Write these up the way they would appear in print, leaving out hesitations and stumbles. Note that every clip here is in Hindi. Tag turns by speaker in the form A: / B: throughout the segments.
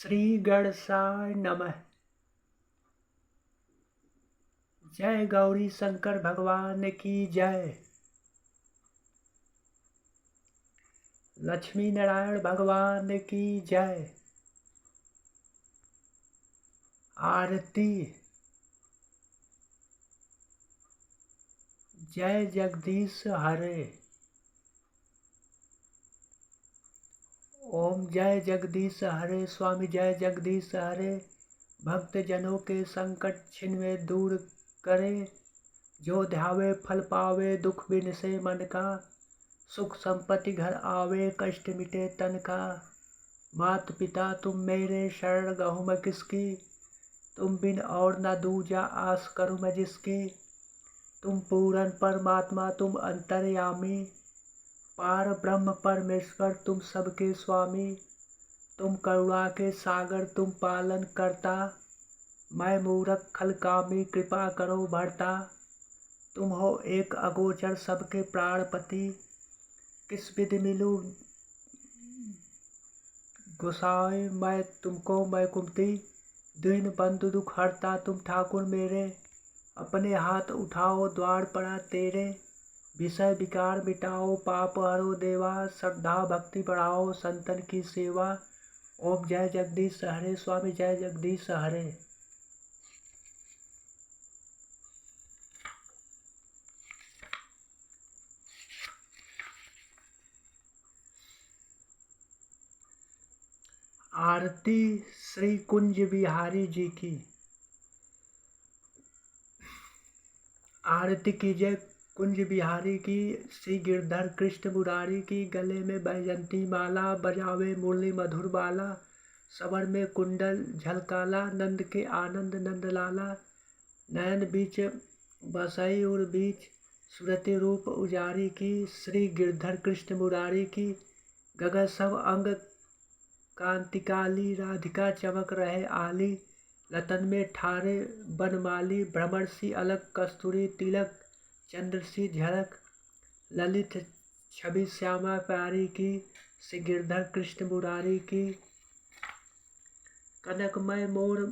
A: श्री गणेशाय नमः। जय गौरी शंकर भगवान की जय। लक्ष्मी नारायण भगवान की जय। आरती। जय जगदीश हरे। ओम जय जगदीश हरे। स्वामी जय जगदीश हरे। भक्त जनों के संकट छिनवे दूर करे, जो ध्यावे फल पावे दुख बिन से मन का। सुख संपत्ति घर आवे कष्ट मिटे तन का। मात पिता तुम मेरे शरण गहूँ मैं किसकी, तुम बिन और न दूजा आस करूँ मैं जिसकी। तुम पूरन परमात्मा तुम अंतर्यामी, पार ब्रह्म परमेश्वर तुम सबके स्वामी। तुम करुणा के सागर तुम पालन करता, मैं मूरख खल कामी कृपा करो भरता। तुम हो एक अगोचर सबके प्राणपति, किस विधि मिलूं गोसाई मैं तुमको मैं कुमति। दीन बंधु दुख हरता तुम ठाकुर मेरे, अपने हाथ उठाओ द्वार पड़ा तेरे। विषय विकार मिटाओ पाप हरो देवा, श्रद्धा भक्ति बढ़ाओ संतन की सेवा। ओम जय जगदीश हरे। स्वामी जय जगदीश हरे। आरती श्री कुंज बिहारी जी की। आरती कीजिए कुंज बिहारी की। श्री गिरधर कृष्ण मुरारी की। गले में बैजंती माला, बजावे मुरली मधुर बाला। सवर में कुंडल झलकाला, नंद के आनंद नंदलाला। नयन बीच बसई और बीच, सुरति रूप उजारी की। श्री गिरधर कृष्ण मुरारी की। गगन सब अंग कांतिकाली, राधिका चमक रहे आली। लतन में ठारे बनमाली, भ्रमर सी अलग कस्तूरी तिलक। चंद्र सी झलक ललित छवि श्यामा प्यारी की। श्री गिरधर कृष्ण मुरारी की। कनकमय मोर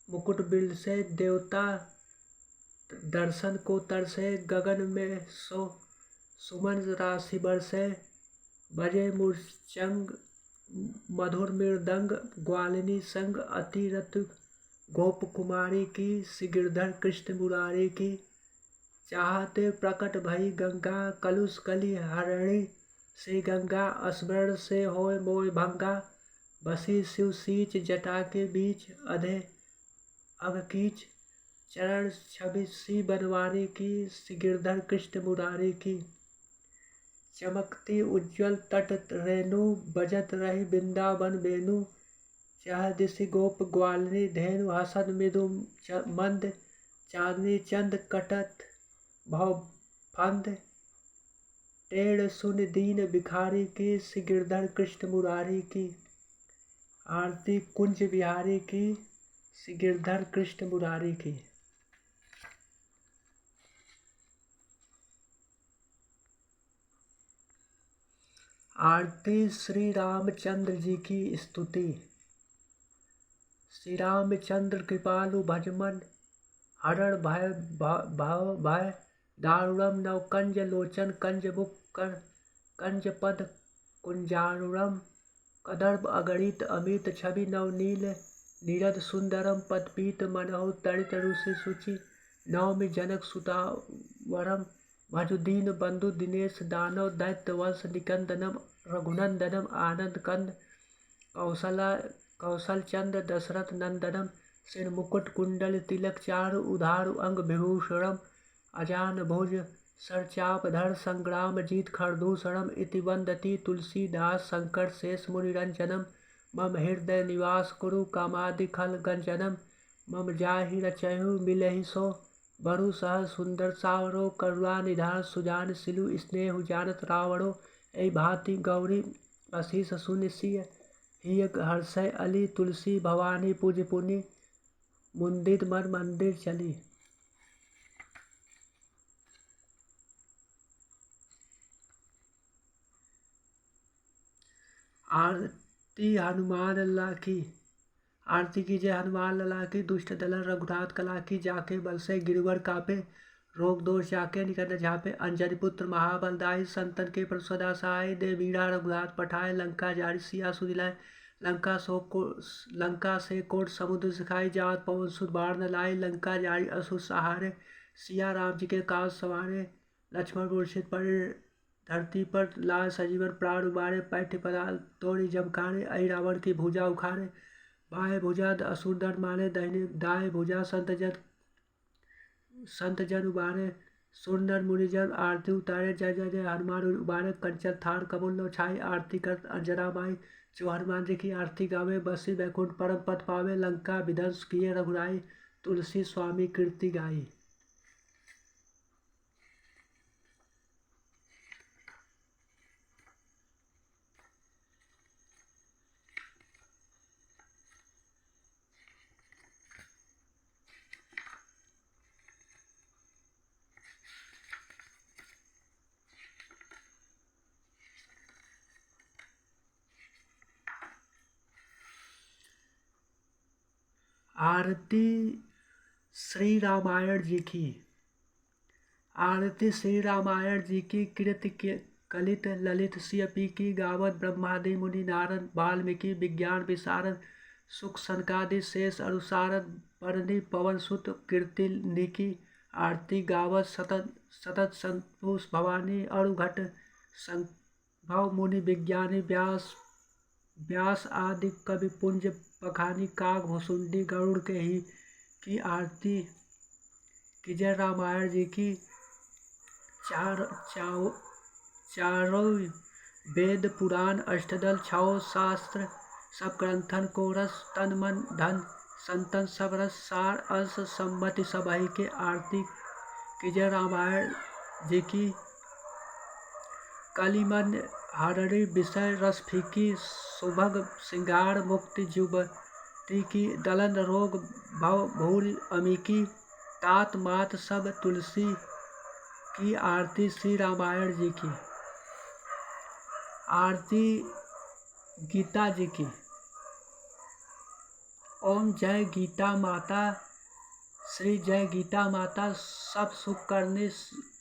A: मुकुट बिल से, देवता दर्शन को तरसे। गगन में सुमन राशि बरसे, बजे मूर्छंग मधुर मृदंग। ग्वालिनी संग अति रतु गोप कुमारी की। श्री गिरधर कृष्ण मुरारी की। चाहते प्रकट भई गंगा, कलुष कली हरणी। श्री गंगा स्मरण से होय मोय भंगा। बसी शिव सीच जटा के बीच, अधे अगकीच चरण छवि सी बनवारी की। श्री गिरधर कृष्ण मुरारी की। चमकती उज्ज्वल तट रेणु, बजत रही वृंदावन वेणु। चाह दिशि गोप ग्वालिनी धेनु, हसन मृदु मंद। चांदनी चंद कटत भव फंद, टेढ़ सुन दीन भिखारी की। श्री गिरधर कृष्ण मुरारी की। आरती कुंज बिहारी की। श्री गिरधर कृष्ण मुरारी की। आरती श्री रामचंद्र जी की स्तुति। श्री रामचंद्र कृपालु भजमन, हरण भय भाव भय। दारुणम नव कंज लोचन, कंज मुख कर कंज पद कुंजारुणम। कदर्भ अगणित अमित छवि नवनील, नीरद सुंदरम पदपीत मनहु तड़ित रुषि शुचि। नवमि जनक सुतावरम, भजु दीन बंधु दिनेश दानव। दैत्य वंश निकंदनम, रघुनंदनम आनंद कंद। कौशल चंद्र दशरथ नंदनम, सिर मुकुट कुंडल तिलक। चारु उधारु अंग विभूषणम, अजान भुज सरचाप धर। संग्राम जीत खरदूषणम, इति वंदती तुलसीदास शंकर शेष मुनिरंजनम। मम हृदय निवास कुरु कामादि खल गंजनम। मम जाहि रचयु मिलहि सो, बरु सह सुंदर सावरो। करुणा निधान सुजान सिलु, स्नेहु जानत रावणो। ऐ भांति गौरी असीस सुनि सिय, हिय हर्षय अली। तुलसी भवानी पूज पुनि, मुंदित मन मंदिर चली। आरती हनुमान अल्लाह की। आरती कीजिए हनुमान लला की, दुष्ट दलन रघुनाथ कला की, जाके बल से गिरवर कापे, रोग दोष जाके निकट झापे, अंजनी पुत्र महाबलदाई, संतन के प्रसदा सहाय, दे वीरा रघुनाथ पठाए, लंका जारी सिया सुदिलाए, लंका से कोट समुद्र सिखाई, जात पवन सुत बाढ़ न लाई, लंका जारी असुर सहारे, सिया राम जी के काज सवारे, लक्ष्मण मूर्छित पड़े धरती पर, लाल सजीवन प्राण उबारे, पैठ पदाल तोड़ी जमकारे, अहि रावण की भुजा उखाड़े, बाएं भुजा असुर दर मारे, दाहिने दाएं भुजा संत जन उबारे, सुर नर मुनिजन आरती उतारे, जय जय जय हनुमान उबारे, कंचन थार कमल छाई, आरती करत अंजना माई, जो हनुमान जी की आरती गावे, बसी बैकुंठ परम पद पावे, लंका विध्वंस किए रघुराई, तुलसी स्वामी कीर्ति गाई। आरती श्री रामायण जी की। आरती श्री रामायण जी की, कृत कलित ललित सियपी की, गावत ब्रह्मादि मुनि नारद, वाल्मीकि विज्ञान विशारद, सुख सनकादि शेष अनुसारद, बरनी पवन सुत कीर्ति निकी, आरती गावत सतत संतोष भवानी, अणुघट संभव मुनि विज्ञानी, व्यास आदि कवि पुंज पखानी, काग भुसुंडी गरुड़ के ही की आरती कीजिए रामायण जी की। चारों वेद पुराण अष्टदल छौ शास्त्र, सब ग्रंथन को रस, तन मन धन संतन सब रस सार, अंश सम्मति सबहि के आरती कीजिए रामायण जी की। कलिमन हरणी विषय रस फीकी, सुभग सिंगार मुक्ति जुबती की, दलन रोग भव भूल अमीकी, तात मात सब तुलसी की आरती श्री रामायण जी की। आरती गीता जी की। ओम जय गीता माता, श्री जय गीता माता, सब सुख करने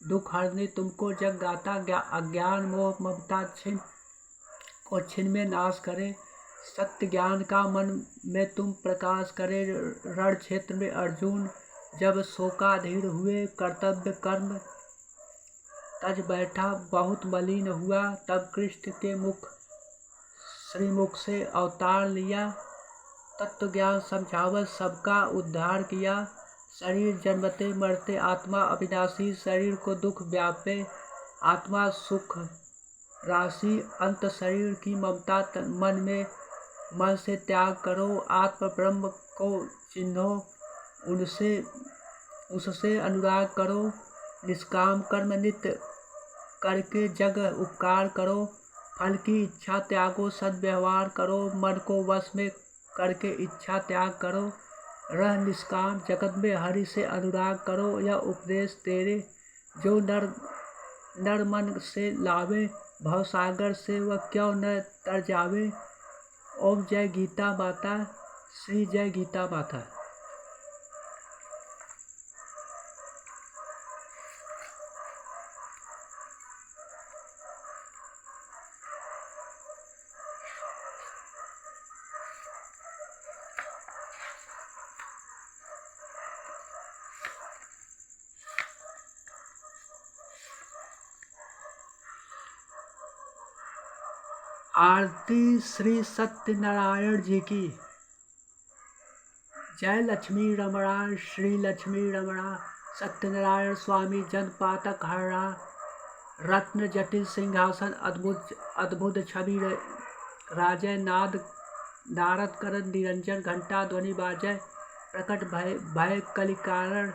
A: दुख हरने, तुमको जग गाता, अज्ञान मोह ममता छिन में नाश करे, सत्य ज्ञान का मन में तुम प्रकाश करे, रण क्षेत्र में अर्जुन जब शोकाधीर हुए, कर्तव्य कर्म तज बैठा बहुत मलिन हुआ, तब कृष्ण के श्रीमुख से अवतार लिया, तत्व ज्ञान समझावत सबका उद्धार किया, शरीर जन्मते मरते आत्मा अविनाशी, शरीर को दुख व्यापे आत्मा सुख राशि, अंत शरीर की ममता मन से त्याग करो, आत्म ब्रह्म को चिन्हो, उससे अनुराग करो, निष्काम कर्म नित्य करके जग उपकार करो, फल की इच्छा त्यागो, सद्व्यवहार करो, मन को वश में करके इच्छा त्याग करो, रह निष्काम जगत में हरि से अनुराग करो, यह उपदेश तेरे जो नर मन से लावे, भवसागर से वह क्यों न तर जावे। ओम जय गीता माता, श्री जय गीता माता। आरती श्री सत्यनारायण जी की। जय लक्ष्मी रमणा, श्री लक्ष्मी रमणा, सत्यनारायण स्वामी जन पातक हरणा, रत्न जटिल सिंहासन अद्भुत छवि राजय, नारद करन निरंजन, घंटा ध्वनि बाजय, प्रकट भय कलि कारण,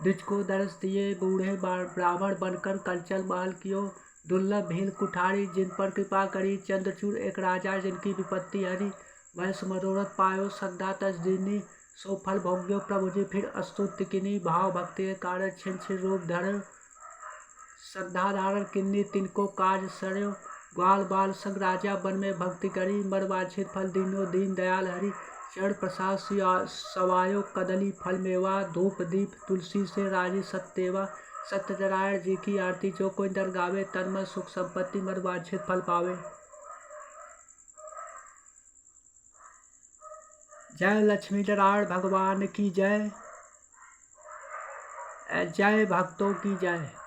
A: द्विज को दर्श दिए, बूढ़े ब्राह्मण बनकर कंचन महल कियो, दुर्लभ भील कुठारी, जिन पर कृपा करी, चंद्रचूड़ एक राजा जिनकी विपत्ति हरी, वह मनोरथ पायो श्रद्धा तज दीनी, सो फल भोग्यो प्रभु जी फिर अस्तुति किनी, भाव भक्ति के कारण छिन रूप धरो, श्रद्धा धारण किन्नी तिनको काज सरयो, ग्वाल बाल संग राजा वन में भक्ति करी, मन वांछित फल दीनो दीन दयाल हरि, चरण प्रसाद सवायो कदली फल मेवा, धूप दीप तुलसी से राजी सत्यवा। सत्यनारायण जी की आरती जो कोई नर गावे, तन मन सुख संपत्ति मन वांछित फल पावे। जय लक्ष्मी नारायण भगवान की जय, जय भक्तों की जय।